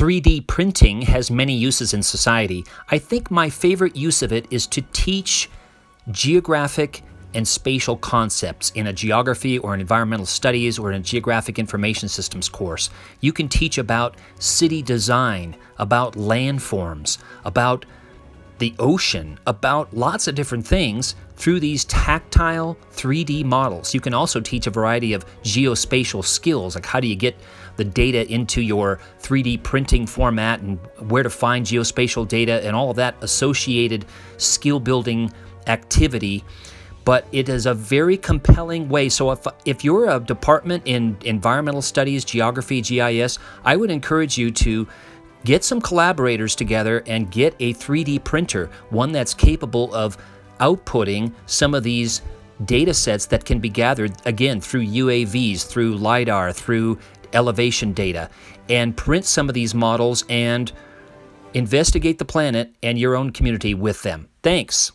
3D printing has many uses in society. I think my favorite use of it is to teach geographic and spatial concepts in a geography or an environmental studies or in a geographic information systems course. You can teach about city design, about landforms, about the ocean, about lots of different things through these tactile 3D models. You can also teach a variety of geospatial skills, like how do you get the data into your 3D printing format and where to find geospatial data and all of that associated skill building activity. But it is a very compelling way. So if you're a department in environmental studies, geography, GIS, I would encourage you to get some collaborators together and get a 3D printer, one that's capable of outputting some of these data sets that can be gathered, again, through UAVs, through LiDAR, through elevation data, and print some of these models and investigate the planet and your own community with them. Thanks.